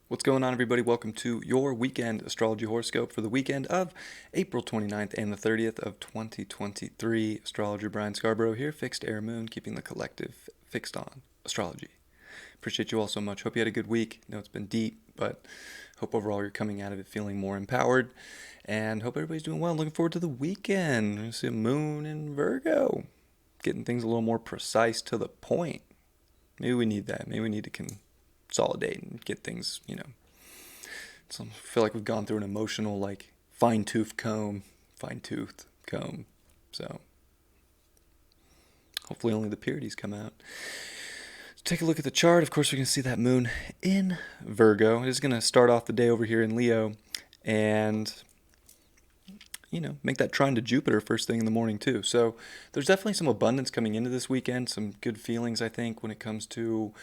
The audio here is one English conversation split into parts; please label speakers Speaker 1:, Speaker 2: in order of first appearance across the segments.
Speaker 1: What's going on, everybody? Welcome to your weekend astrology horoscope for the weekend of April 29th and the 30th of 2023. Astrologer Brian Scarborough here, fixed air moon, keeping the collective fixed on astrology. Appreciate you all so much. Hope you had a good week. I know it's been deep, but hope overall you're coming out of it feeling more empowered, and hope everybody's doing well. Looking forward to the weekend. We're going to see a moon in Virgo, getting things a little more precise to the point. Maybe we need that. Maybe we need to consolidate and get things, So I feel like we've gone through an emotional, fine-tooth comb. So hopefully only the purities come out. Let's take a look at the chart. Of course, we're going to see that moon in Virgo. It is going to start off the day over here in Leo and, make that trine to Jupiter first thing in the morning too. So there's definitely some abundance coming into this weekend, some good feelings, I think, when it comes to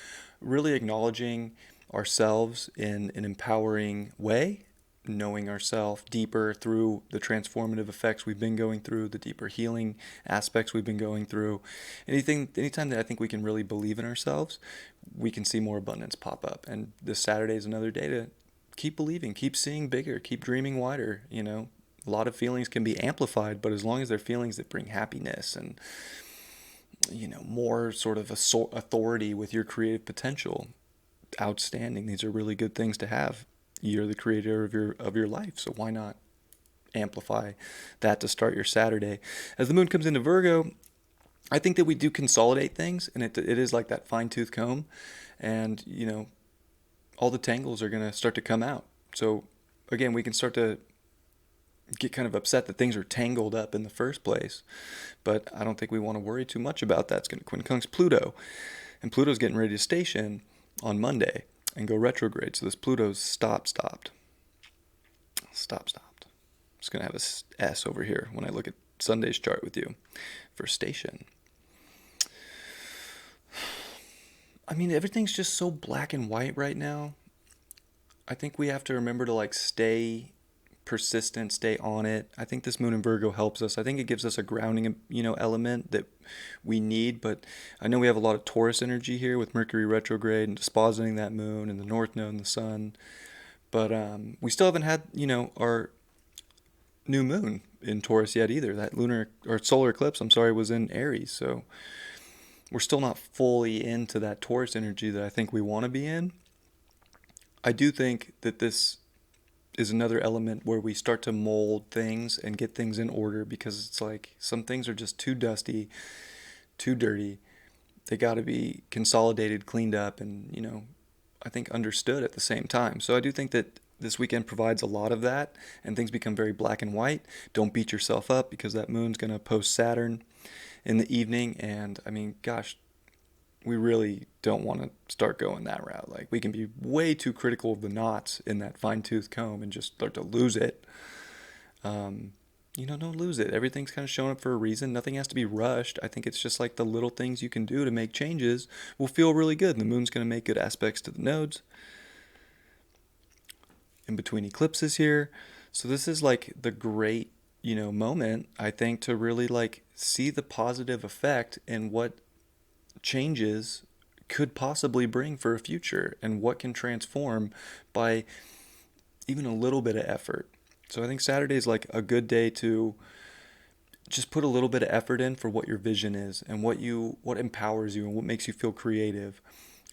Speaker 1: really acknowledging ourselves in an empowering way, knowing ourselves deeper through the transformative effects we've been going through, the deeper healing aspects we've been going through. Anytime that I think we can really believe in ourselves, we can see more abundance pop up. And this Saturday is another day to keep believing, keep seeing bigger, keep dreaming wider. A lot of feelings can be amplified, but as long as they're feelings that bring happiness and more sort of authority with your creative potential, outstanding. These are really good things to have. You're the creator of your life, so why not amplify that to start your Saturday? As the moon comes into Virgo, I think that we do consolidate things, and it is like that fine-tooth comb, and all the tangles are going to start to come out. So again, we can start to get kind of upset that things are tangled up in the first place, but I don't think we want to worry too much about that. It's going to quincunx Pluto, and Pluto's getting ready to station on Monday and go retrograde. So this Pluto's stopped. I'm just going to have a S over here when I look at Sunday's chart with you for station. I mean, everything's just so black and white right now. I think we have to remember to stay persistent, stay on it. I think this moon in Virgo helps us. I think it gives us a grounding, element that we need. But I know we have a lot of Taurus energy here with Mercury retrograde and dispositing that moon and the North Node and the Sun. But we still haven't had, our new moon in Taurus yet either. That lunar or solar eclipse, was in Aries. So we're still not fully into that Taurus energy that I think we want to be in. I do think that this is another element where we start to mold things and get things in order, because it's like some things are just too dusty, too dirty. They got to be consolidated, cleaned up, and, I think understood at the same time. So I do think that this weekend provides a lot of that, and things become very black and white. Don't beat yourself up, because that moon's going to post Saturn in the evening, and gosh, we really don't want to start going that route. We can be way too critical of the knots in that fine-tooth comb and just start to lose it. Don't lose it. Everything's kind of showing up for a reason. Nothing has to be rushed. I think it's just like the little things you can do to make changes will feel really good. And the moon's going to make good aspects to the nodes in between eclipses here. So this is the great, moment, I think, to really see the positive effect and what changes could possibly bring for a future, and what can transform by even a little bit of effort. So I think Saturday is a good day to just put a little bit of effort in for what your vision is, and what empowers you and what makes you feel creative.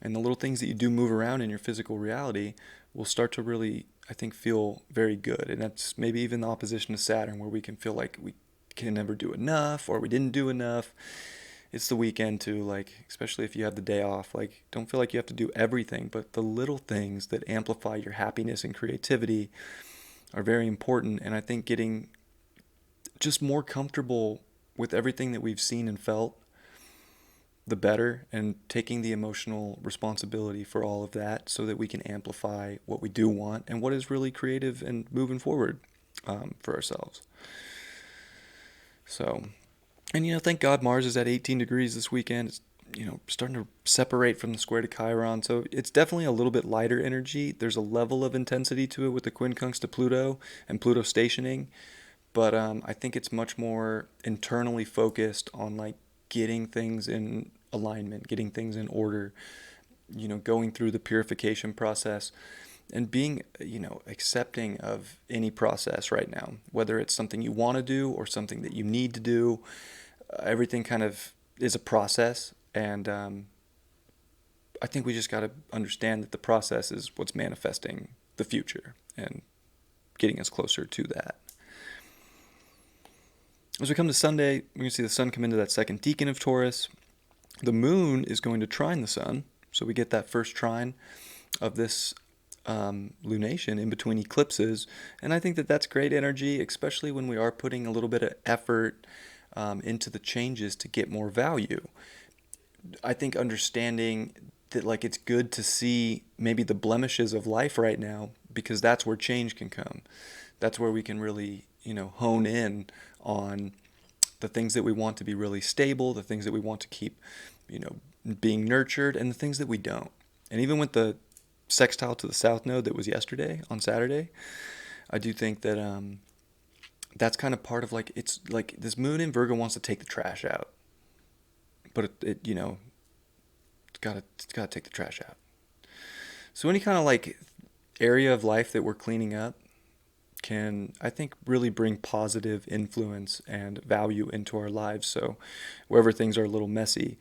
Speaker 1: And the little things that you do move around in your physical reality will start to really, I think, feel very good. And that's maybe even the opposition to Saturn, where we can feel like we can never do enough, or we didn't do enough. It's the weekend to especially if you have the day off, don't feel like you have to do everything, but the little things that amplify your happiness and creativity are very important. And I think getting just more comfortable with everything that we've seen and felt, the better, and taking the emotional responsibility for all of that, so that we can amplify what we do want and what is really creative and moving forward for ourselves. So, and thank God Mars is at 18 degrees this weekend. It's starting to separate from the square to Chiron. So it's definitely a little bit lighter energy. There's a level of intensity to it with the quincunx to Pluto and Pluto stationing. But I think it's much more internally focused on like getting things in alignment, getting things in order, going through the purification process and being, accepting of any process right now, whether it's something you want to do or something that you need to do. Everything kind of is a process. And I think we just got to understand that the process is what's manifesting the future and getting us closer to that. As we come to Sunday, we're going to see the sun come into that second decan of Taurus. The moon is going to trine the sun. So we get that first trine of this lunation in between eclipses. And I think that that's great energy, especially when we are putting a little bit of effort into the changes to get more value. I think understanding that like it's good to see maybe the blemishes of life right now, because that's where change can come. That's where we can really, hone in on the things that we want to be really stable, the things that we want to keep, being nurtured, and the things that we don't. And even with the sextile to the south node that was yesterday on Saturday, I do think that that's kind of part of like, it's like this moon in Virgo wants to take the trash out, but it's gotta take the trash out. So any kind of like area of life that we're cleaning up can, I think, really bring positive influence and value into our lives. So wherever things are a little messy,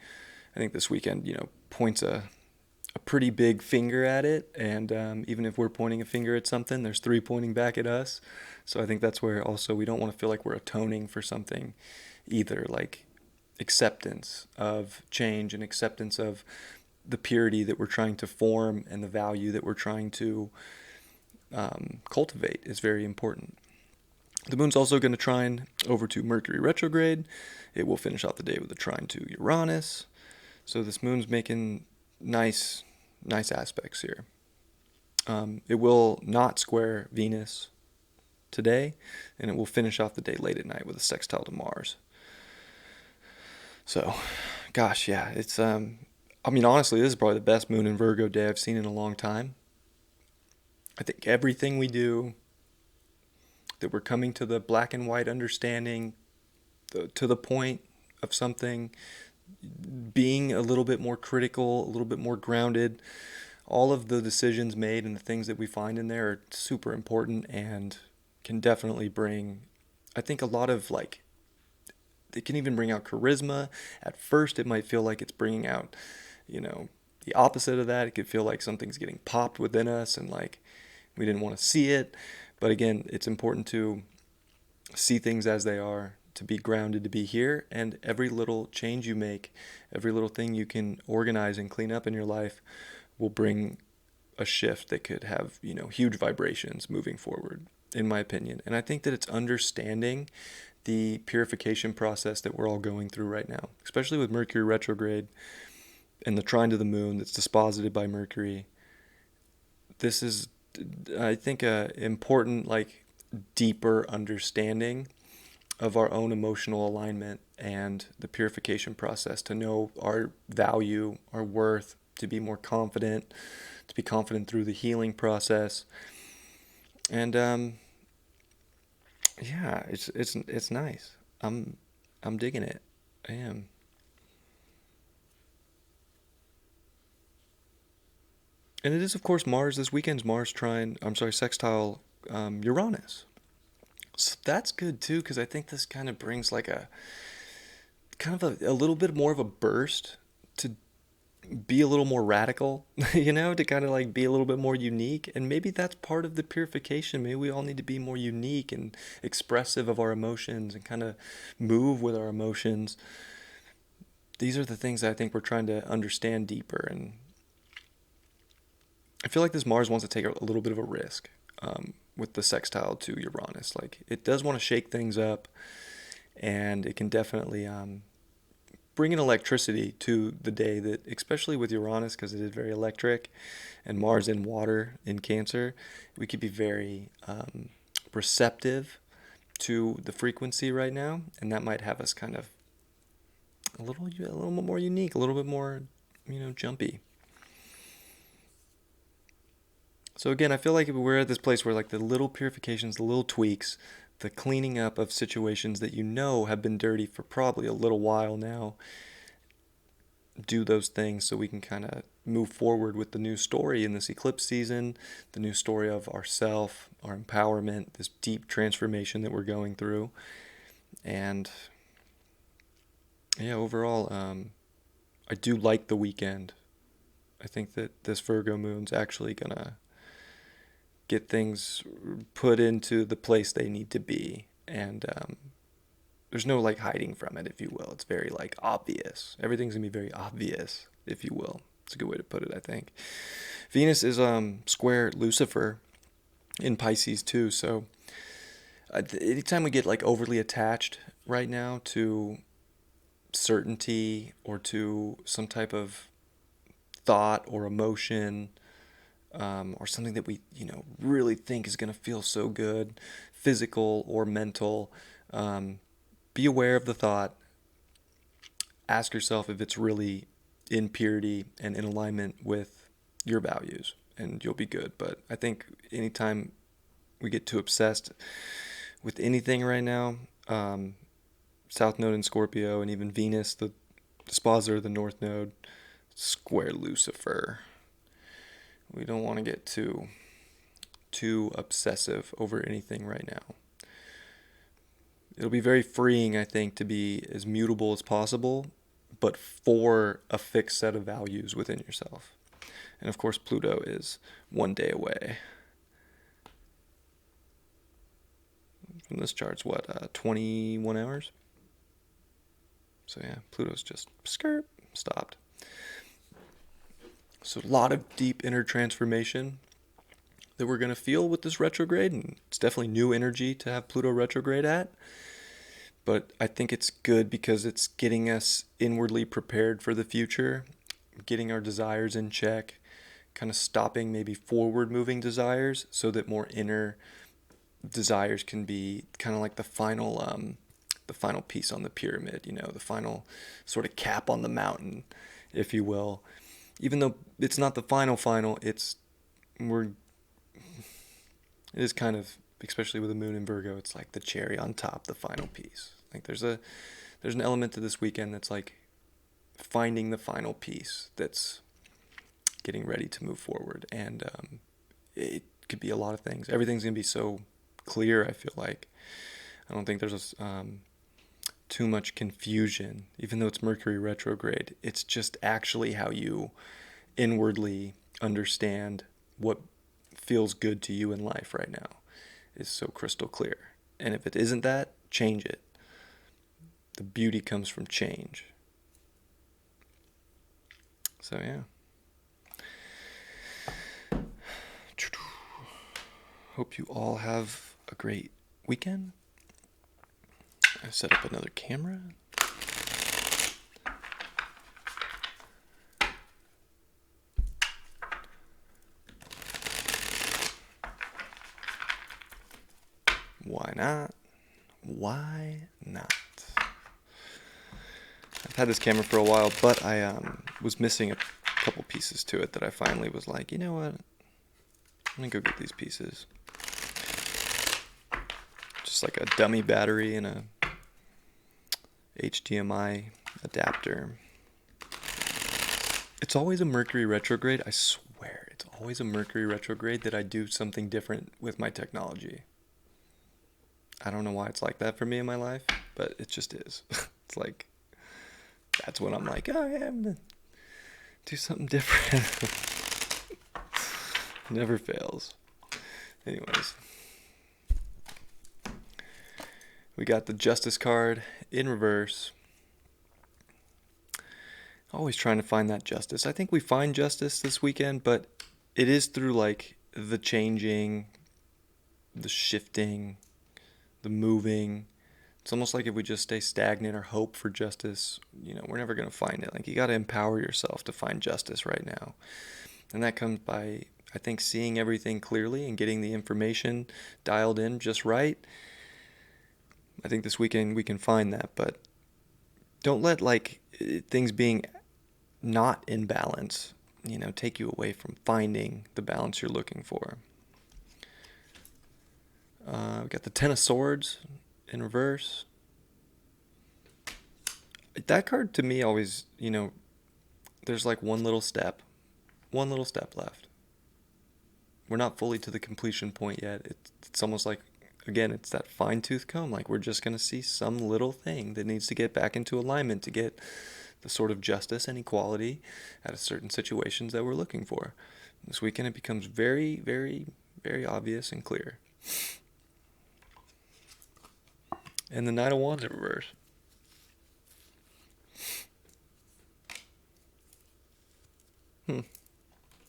Speaker 1: I think this weekend, points a pretty big finger at it. And even if we're pointing a finger at something, there's three pointing back at us. So I think that's where also we don't want to feel like we're atoning for something either, like acceptance of change and acceptance of the purity that we're trying to form and the value that we're trying to cultivate is very important. The moon's also going to trine over to Mercury retrograde. It will finish off the day with a trine to Uranus. So this moon's making nice aspects here. It will not square Venus today, and it will finish off the day late at night with a sextile to Mars. So, gosh, yeah, it's honestly, this is probably the best moon in Virgo day I've seen in a long time. I think everything we do, that we're coming to the black and white understanding, to the point of something, being a little bit more critical, a little bit more grounded, all of the decisions made and the things that we find in there are super important and can definitely bring, I think, a lot of like, it can even bring out charisma. At first, it might feel like it's bringing out, the opposite of that. It could feel like something's getting popped within us and like we didn't want to see it. But again, it's important to see things as they are, to be grounded, to be here. And every little change you make, every little thing you can organize and clean up in your life will bring a shift that could have, huge vibrations moving forward, in my opinion. And I think that it's understanding the purification process that we're all going through right now, especially with Mercury retrograde and the trine to the moon that's disposited by Mercury. This is, I think, a important, like, deeper understanding of our own emotional alignment and the purification process, to know our value, our worth, to be more confident, to be confident through the healing process. And yeah, it's nice. I'm digging it. I am. And it is, of course, Mars. This weekend's Mars sextile Uranus. So that's good too, because I think this kind of brings like a kind of a little bit more of a burst to be a little more radical, to kind of like be a little bit more unique. And maybe that's part of the purification. Maybe we all need to be more unique and expressive of our emotions and kind of move with our emotions. These are the things that I think we're trying to understand deeper. And I feel like this Mars wants to take a little bit of a risk with the sextile to Uranus. Like, it does want to shake things up, and it can definitely bring an electricity to the day, that, especially with Uranus, because it is very electric, and Mars in water in Cancer, we could be very receptive to the frequency right now, and that might have us kind of a little bit more unique, a little bit more, jumpy. So again, I feel like we're at this place where like the little purifications, the little tweaks, the cleaning up of situations that have been dirty for probably a little while now, do those things so we can kind of move forward with the new story in this eclipse season, the new story of ourself, our empowerment, this deep transformation that we're going through. And yeah, overall, I do like the weekend. I think that this Virgo moon's actually gonna get things put into the place they need to be. And there's no like hiding from it, if you will. It's very like obvious. Everything's gonna be very obvious, if you will. It's a good way to put it, I think. Venus is square Lucifer in Pisces too. So anytime we get like overly attached right now to certainty or to some type of thought or emotion, or something that we really think is going to feel so good, physical or mental, be aware of the thought. Ask yourself if it's really in purity and in alignment with your values, and you'll be good. But I think anytime we get too obsessed with anything right now, South Node in Scorpio and even Venus, the dispositor, the North Node, square Lucifer. We don't want to get too obsessive over anything right now. It'll be very freeing, I think, to be as mutable as possible, but for a fixed set of values within yourself. And of course, Pluto is one day away. From this chart's 21 hours? So yeah, Pluto's just stopped. So a lot of deep inner transformation that we're going to feel with this retrograde, and it's definitely new energy to have Pluto retrograde at. But I think it's good because it's getting us inwardly prepared for the future, getting our desires in check, kind of stopping maybe forward moving desires so that more inner desires can be kind of like the final piece on the pyramid, the final sort of cap on the mountain, if you will. Even though it's not the final, it is kind of, especially with the moon in Virgo, it's like the cherry on top, the final piece. Like there's an element to this weekend that's like finding the final piece that's getting ready to move forward. And it could be a lot of things. Everything's going to be so clear, I feel like. I don't think there's too much confusion, even though it's Mercury retrograde. It's just actually how you inwardly understand what feels good to you in life right now is so crystal clear. And if it isn't that, change it. The beauty comes from change. So yeah. Hope you all have a great weekend. I set up another camera. Why not? Why not? I've had this camera for a while, but I was missing a couple pieces to it that I finally was like, you know what? I'm gonna go get these pieces. Just like a dummy battery and a HDMI adapter. It's always a Mercury retrograde. I swear, it's always a Mercury retrograde that I do something different with my technology. I don't know why it's like that for me in my life, but it just is. It's like, that's when I'm like, oh yeah, I'm gonna do something different. Never fails. Anyways. We got the Justice card in reverse. Always trying to find that justice. I think we find justice this weekend, but it is through like the changing, the shifting, the moving. It's almost like if we just stay stagnant or hope for justice, we're never going to find it. Like you got to empower yourself to find justice right now. And that comes by, I think, seeing everything clearly and getting the information dialed in just right. I think this weekend we can find that, but don't let like things being not in balance, take you away from finding the balance you're looking for. We got the Ten of Swords in reverse. That card to me always, there's like one little step left. We're not fully to the completion point yet. It's almost like, again, it's that fine tooth comb. Like we're just going to see some little thing that needs to get back into alignment to get the sort of justice and equality out of certain situations that we're looking for. This weekend it becomes very, very, very obvious and clear. And the Knight of Wands in reverse.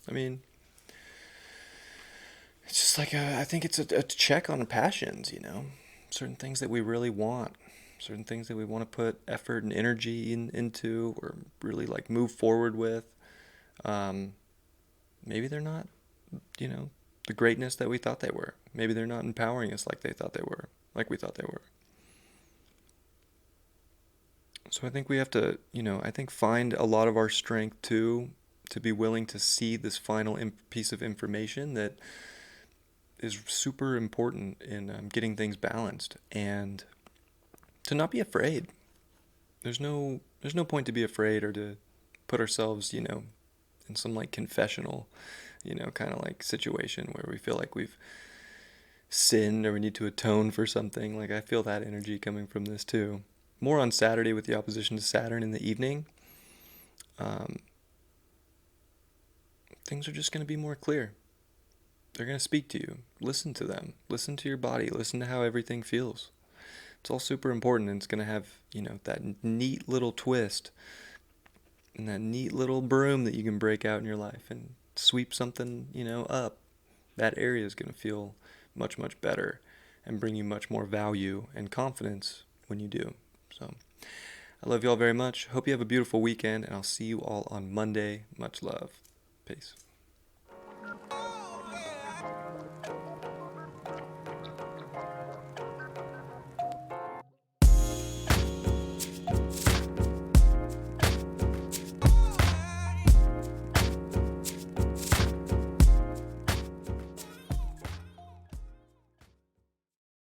Speaker 1: I mean, it's just like I think it's a check on passions, certain things that we really want, certain things that we want to put effort and energy into, or really like move forward with. Um, Maybe they're not, the greatness that we thought they were. Maybe they're not empowering us like they thought they were, like we thought they were. So I think we have to, I think find a lot of our strength too, to be willing to see this final piece of information that is super important in getting things balanced, and to not be afraid. There's no point to be afraid or to put ourselves, in some like confessional, kind of like situation where we feel like we've sinned or we need to atone for something. Like I feel that energy coming from this too. More on Saturday with the opposition to Saturn in the evening. Um, Things are just going to be more clear. They're going to speak to you. Listen to them. Listen to your body. Listen to how everything feels. It's all super important, and it's going to have, that neat little twist and that neat little broom that you can break out in your life and sweep something, up. That area is going to feel much, much better and bring you much more value and confidence when you do. So I love you all very much. Hope you have a beautiful weekend, and I'll see you all on Monday. Much love. Peace.